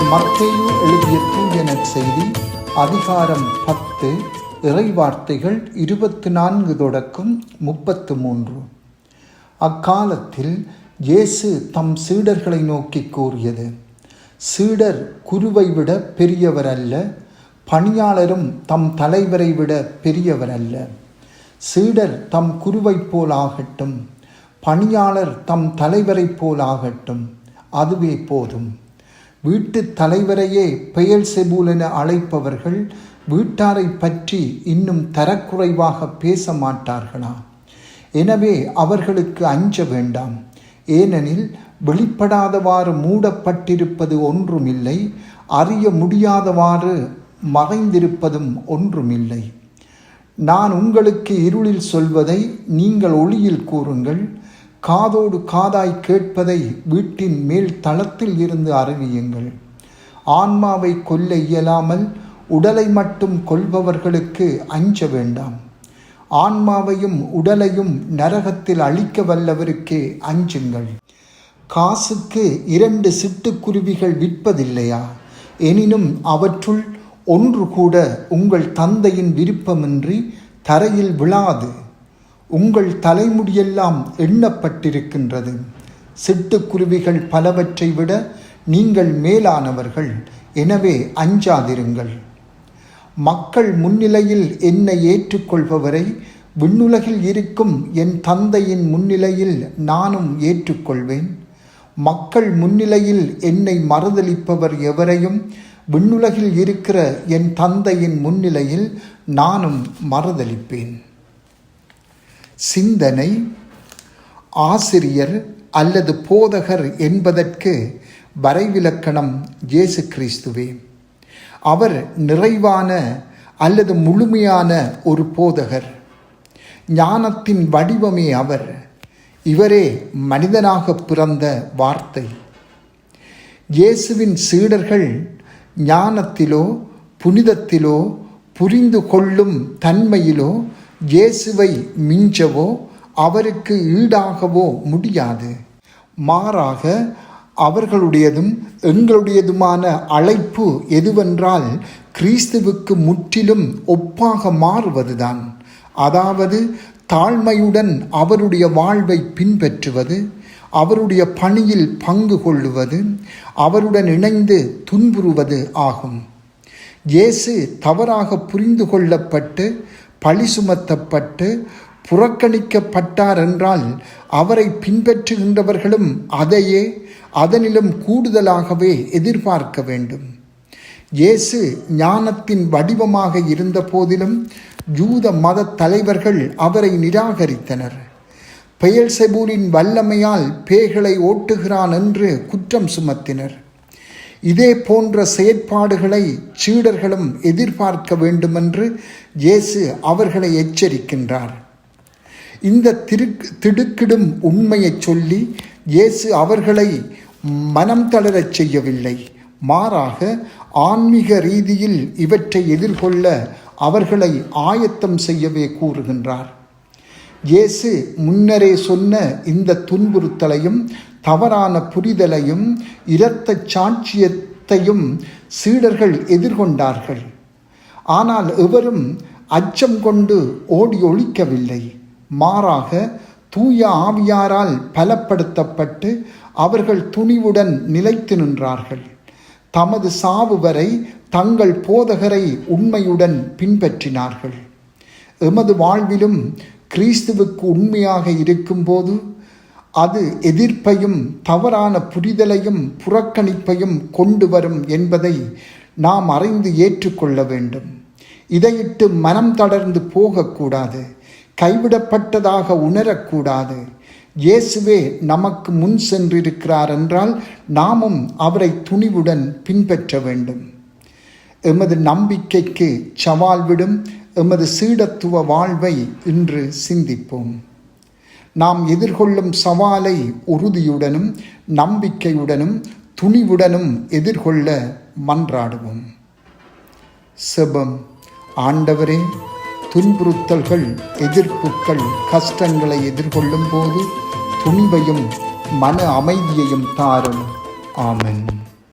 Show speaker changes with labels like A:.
A: மத்தேயு எழுதிய தூய நற்செய்தி அதிகாரம் 10 இறைவார்த்தைகள் 24 தொடக்கம் 33. அக்காலத்தில் இயேசு தம் சீடர்களை நோக்கி கூறியது: சீடர் குருவை விட பெரியவர் அல்ல, பணியாளரும் தம் தலைவரை விட பெரியவர் அல்ல. சீடர் தம் குருவைப் போல் ஆகட்டும், பணியாளர் தம் தலைவரைப் போல் ஆகட்டும், அதுவே போதும். வீட்டு தலைவரையே பெயல்செபூல் என அழைப்பவர்கள் வீட்டாரை பற்றி இன்னும் தரக்குறைவாக பேச மாட்டார்களா? எனவே அவர்களுக்கு அஞ்ச வேண்டாம். ஏனெனில் வெளிப்படாதவாறு மூடப்பட்டிருப்பது ஒன்றுமில்லை, அறிய முடியாதவாறு மறைந்திருப்பதும் ஒன்றுமில்லை. நான் உங்களுக்கு இருளில் சொல்வதை நீங்கள் ஒளியில் கூறுங்கள், காதோடு காதாய் கேட்பதை வீட்டின் மேல் தளத்தில் இருந்து அறிவியுங்கள். ஆன்மாவை கொல்ல இயலாமல் உடலை மட்டும் கொல்பவர்களுக்கு அஞ்ச வேண்டாம். ஆன்மாவையும் உடலையும் நரகத்தில் அழிக்க வல்லவருக்கே அஞ்சுங்கள். காசுக்கு 2 சிட்டுக்குருவிகள் விற்பதில்லையா? எனினும் அவற்றுள் ஒன்று கூட உங்கள் தந்தையின் விருப்பமின்றி தரையில் விழாது. உங்கள் தலைமுடியெல்லாம் எண்ணப்பட்டிருக்கின்றது. சிட்டுக்குருவிகள் பலவற்றை விட நீங்கள் மேலானவர்கள். எனவே அஞ்சாதிருங்கள். மக்கள் முன்னிலையில் என்னை ஏற்றுக்கொள்பவரை விண்ணுலகில் இருக்கும் என் தந்தையின் முன்னிலையில் நானும் ஏற்றுக்கொள்வேன். மக்கள் முன்னிலையில் என்னை மறுதலிப்பவர் எவரையும் விண்ணுலகில் இருக்கிற என் தந்தையின் முன்னிலையில் நானும் மறுதலிப்பேன். சிந்தனை: ஆசிரியர் அல்லது போதகர் என்பதற்கு வரைவிலக்கணம் இயேசு கிறிஸ்துவே. அவர் நிறைவான அல்லது முழுமையான ஒரு போதகர். ஞானத்தின் வடிவமே அவர். இவரே மனிதனாக பிறந்த வார்த்தை. இயேசுவின் சீடர்கள் ஞானத்திலோ புனிதத்திலோ புரிந்து கொள்ளும் தன்மையிலோ இயேசுவை மிஞ்சவோ அவருக்கு ஈடாகவோ முடியாது. மாறாக அவர்களுடையதும் எங்களுடையதுமான அழைப்பு எதுவென்றால் கிறிஸ்துவுக்கு முற்றிலும் ஒப்பாக மாறுவதுதான். அதாவது தாழ்மையுடன் அவருடைய வாழ்வை பின்பற்றுவது, அவருடைய பணியில் பங்கு கொள்ளுவது, அவருடன் இணைந்து துன்புறுவது ஆகும். இயேசு தவறாக புரிந்து கொள்ளப்பட்டு பழி சுமத்தப்பட்டு புறக்கணிக்கப்பட்டார் என்றால் அவரை பின்பற்றுகின்றவர்களும் அதையே அதனிலும் கூடுதலாகவே எதிர்பார்க்க வேண்டும். இயேசு ஞானத்தின் வடிவமாக இருந்த போதிலும் யூத மத தலைவர்கள் அவரை நிராகரித்தனர். பெயல்செபூலின் வல்லமையால் பேய்களை ஓட்டுகிறான் என்று குற்றம் சுமத்தினர். இதே போன்ற செயற்பாடுகளை சீடர்களும் எதிர்பார்க்க வேண்டுமென்று இயேசு அவர்களை எச்சரிக்கின்றார். இந்த திடுக்கிடும் உண்மையை சொல்லி இயேசு அவர்களை மனம் தளரச் செய்யவில்லை. மாறாக ஆன்மீக ரீதியில் இவற்றை எதிர்கொள்ள அவர்களை ஆயத்தம் செய்யவே கூறுகின்றார். இயேசு முன்னரே சொன்ன இந்த துன்புறுத்தலையும் தவறான புரிதலையும் இரத்த சாட்சியத்தையும் சீடர்கள் எதிர்கொண்டார்கள். ஆனால் எவரும் அச்சம் கொண்டு ஓடி ஒழிக்கவில்லை. மாறாக தூய ஆவியாரால் பலப்படுத்தப்பட்டு அவர்கள் துணிவுடன் நிலைத்து நின்றார்கள். தமது சாவு வரை தங்கள் போதகரை உண்மையுடன் பின்பற்றினார்கள். எமது வாழ்விலும் கிறிஸ்துவுக்கு உண்மையாக இருக்கும்போது அது எதிர்ப்பையும் தவறான புரிதலையும் புறக்கணிப்பையும் கொண்டு வரும் என்பதை நாம் அறிந்து ஏற்றுக்கொள்ள வேண்டும். இதையிட்டு மனம் தளர்ந்து போகக்கூடாது, கைவிடப்பட்டதாக உணரக்கூடாது. இயேசுவே நமக்கு முன் சென்றிருக்கிறார் என்றால் நாமும் அவரை துணிவுடன் பின்பற்ற வேண்டும். எமது நம்பிக்கைக்கு சவால் விடும் எமது சீடத்துவ வாழ்வை இன்று சிந்திப்போம். நாம் எதிர்கொள்ளும் சவாலை உறுதியுடனும் நம்பிக்கையுடனும் துணிவுடனும் எதிர்கொள்ள மன்றாடுவோம். செபம். ஆண்டவரே, துன்புறுத்தல்கள், எதிர்ப்புகள், கஷ்டங்களை எதிர்கொள்ளும் போது துணிவையும் மன அமைதியையும் தாரும். ஆமென்.